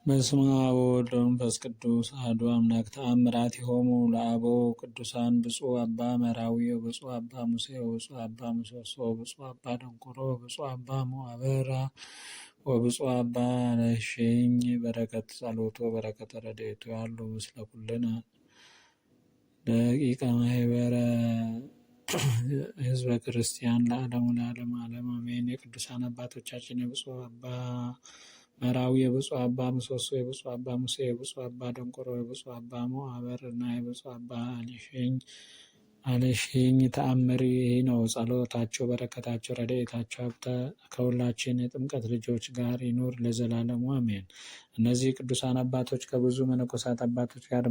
በስመ አብ ወወልድ ወመንፈስ ቅዱስ አሐዱ አምላክ። ተአምራቲሆሙ ለአበው ቅዱሳን ብፁዕ አባ መራዊ ወብፁዕ አባ ሙሴ ወብፁዕ አባ ምሰሶ ወብፁዕ አባ ደንቆሮ ወብፁዕ አባ ሞዐበራ ወብፁዕ አባ ለሼኝ በረከት ጸሎቱ በረከተ ረድኤቱ ያሉ ምስለ ኩልነ ደቂቀ ማኅበረ ሕዝበ ክርስቲያን ለዓለሙ ለዓለመ ዓለም አሜን። የቅዱሳን አባቶቻችን የብፁዕ አባ መራዊ የብፁዕ አባ ምሰሶ የብፁዕ አባ ሙሴ የብፁዕ አባ ደንቆሮ የብፁዕ አባ ሞዐበር እና የብፁዕ አባ አለሼኝ ተአምር ይህ ነው። ጸሎታቸው በረከታቸው ረድኤታቸው ከሁላችን የጥምቀት ልጆች ጋር ይኑር ለዘላለሙ አሜን። እነዚህ ቅዱሳን አባቶች ከብዙ መነኮሳት አባቶች ጋር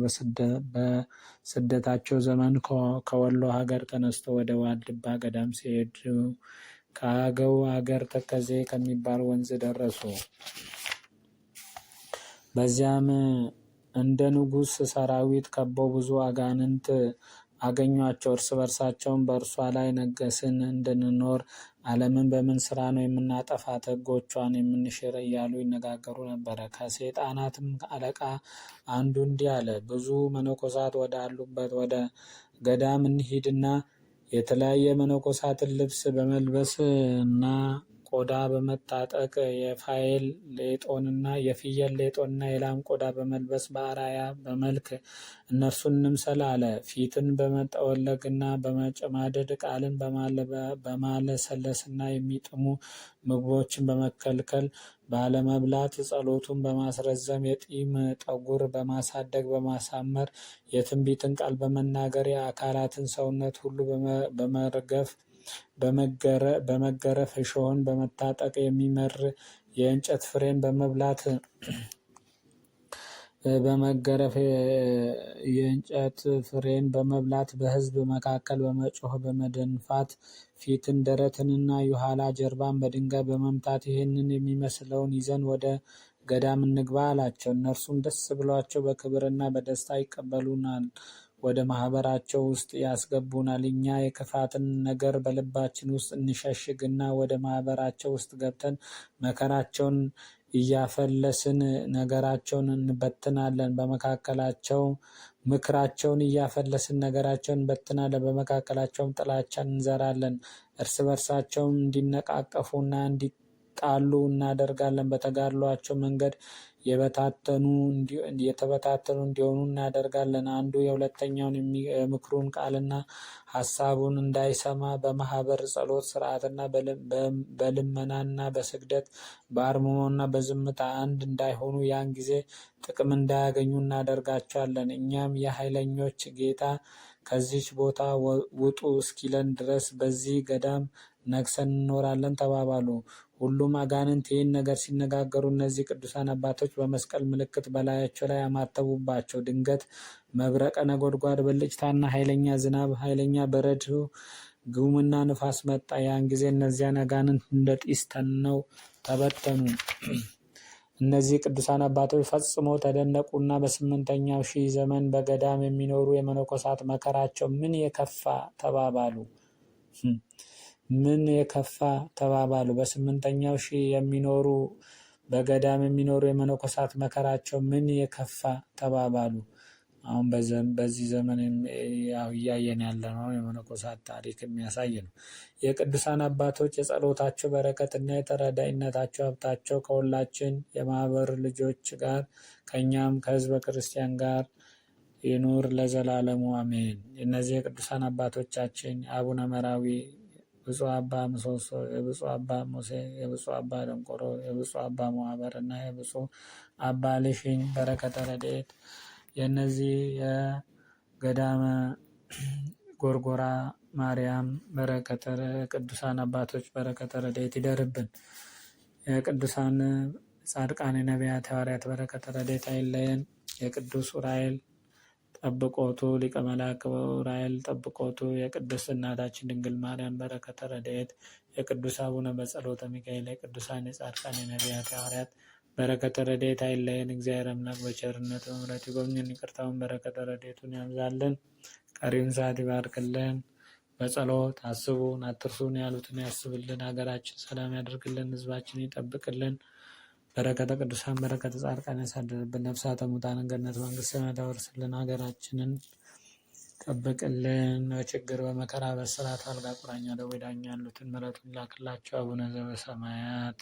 በስደታቸው ዘመን ከወሎ ሀገር ተነስተው ወደ ዋልድባ ገዳም ሲሄዱ ከአገው ሀገር ተከዜ ከሚባል ወንዝ ደረሱ። በዚያም እንደ ንጉሥ ሰራዊት ከበው ብዙ አጋንንት አገኟቸው። እርስ በርሳቸውም በእርሷ ላይ ነገስን እንድንኖር ዓለምን በምን ስራ ነው የምናጠፋት? ሕጎቿን የምንሽር እያሉ ይነጋገሩ ነበረ። ከሰይጣናትም አለቃ አንዱ እንዲህ አለ፣ ብዙ መነኮሳት ወዳሉበት ወደ ገዳም እንሂድና የተለያየ መነኮሳትን ልብስ በመልበስ እና ቆዳ በመታጠቅ የፍየል ሌጦንና የላም ቆዳ በመልበስ በአራያ በመልክ እነርሱን እንምሰል አለ። ፊትን በመጠወለግና በመጨማደድ ቃልን በማለሰለስና የሚጥሙ ምግቦችን በመከልከል ባለመብላት ጸሎቱን በማስረዘም የጢም ጠጉር በማሳደግ በማሳመር የትንቢትን ቃል በመናገር የአካላትን ሰውነት ሁሉ በመገረፍ እሾህን በመታጠቅ የሚመር የእንጨት ፍሬን በመብላት በሕዝብ መካከል በመጮህ በመደንፋት ፊትን ደረትንና የኋላ ጀርባን በድንጋይ በመምታት ይህንን የሚመስለውን ይዘን ወደ ገዳም እንግባ አላቸው። እነርሱም ደስ ብሏቸው በክብርና በደስታ ይቀበሉናል፣ ወደ ማህበራቸው ውስጥ ያስገቡናል። እኛ የክፋትን ነገር በልባችን ውስጥ እንሸሽግና ወደ ማህበራቸው ውስጥ ገብተን መከራቸውን እያፈለስን ነገራቸውን እንበትናለን። ምክራቸውን እያፈለስን ነገራቸውን እንበትናለን። በመካከላቸውም ጥላቻን እንዘራለን። እርስ በርሳቸውም እንዲነቃቀፉና እንዲጣሉ እናደርጋለን። በተጋድሏቸው መንገድ የተበታተኑ እንዲሆኑ እናደርጋለን። አንዱ የሁለተኛውን የምክሩን ቃልና ሀሳቡን እንዳይሰማ በማህበር ጸሎት ስርዓትና በልመናና በስግደት በአርምሞና በዝምታ አንድ እንዳይሆኑ ያን ጊዜ ጥቅም እንዳያገኙ እናደርጋቸዋለን። እኛም የኃይለኞች ጌታ ከዚች ቦታ ውጡ እስኪለን ድረስ በዚህ ገዳም ነግሰን እንኖራለን ተባባሉ። ሁሉም አጋንንት ይህን ነገር ሲነጋገሩ እነዚህ ቅዱሳን አባቶች በመስቀል ምልክት በላያቸው ላይ አማተቡባቸው። ድንገት መብረቀ ነጎድጓድ፣ ብልጭታና ኃይለኛ ዝናብ፣ ኃይለኛ በረዶ፣ ግውምና ንፋስ መጣ። ያን ጊዜ እነዚያን አጋንንት እንደ ጢስ ተነው ተበተኑ። እነዚህ ቅዱሳን አባቶች ፈጽመው ተደነቁና በ8ኛው ሺህ ዘመን በገዳም የሚኖሩ የመነኮሳት መከራቸው ምን የከፋ ተባባሉ። በ8ኛው ሺህ በገዳም የሚኖሩ የመነኮሳት መከራቸው ምን የከፋ ተባባሉ። አሁን በዚህ ዘመን እያየን ያለነው የመነኮሳት ታሪክ የሚያሳይ ነው። የቅዱሳን አባቶች የጸሎታቸው በረከትና የተረዳኢነታቸው ሀብታቸው ከሁላችን የማህበር ልጆች ጋር ከእኛም ከሕዝበ ክርስቲያን ጋር ይኑር ለዘላለሙ አሜን። እነዚህ የቅዱሳን አባቶቻችን የአቡነ መራዊ፣ የብፁዕ አባ ምሰሶ፣ የብፁዕ አባ ሙሴ፣ የብፁዕ አባ ደንቆሮ፣ የብፁዕ አባ ሞዐበር እና የብፁዕ አባ ለሼኝ በረከተ ረድኤት የእነዚህ የገዳመ ጎርጎራ ማርያም ቅዱሳን አባቶች በረከተ ረድኤት ይደርብን። የቅዱሳን ጻድቃን ነቢያት ሐዋርያት በረከተ ረድኤት አይለየን። የቅዱስ ዑራኤል ጠብቆቱ ሊቀ መላእክት ዑራኤል ጠብቆቱ የቅድስት እናታችን ድንግል ማርያም በረከተ ረድኤት የቅዱስ አቡነ በጸሎተ ሚካኤል የቅዱሳን የጻድቃን የነቢያት ሐዋርያት በረከተ ረድኤት አይለየን። እግዚአብሔር አምላክ በቸርነቱ በምሕረቱ ይጎብኘን፣ ይቅርታውን በረከተ ረድኤቱን ያብዛልን፣ ቀሪውን ሰዓት ይባርክልን። በጸሎት አስቡን አትርሱን ያሉትን ያስብልን። ሀገራችን ሰላም ያደርግልን፣ ሕዝባችን ይጠብቅልን። በረከተ ቅዱሳን በረከተ ጻድቃን ያሳድርብን። ነፍሳተ ሙታንን ገነት መንግስተ ሰማያት ያወርስልን። ሀገራችንን ጠብቅልን። በችግር በመከራ በስራት አልጋ ቁራኛ ደዌ ዳኛ ያሉትን ምሕረቱን ላክላቸው። አቡነ ዘበሰማያት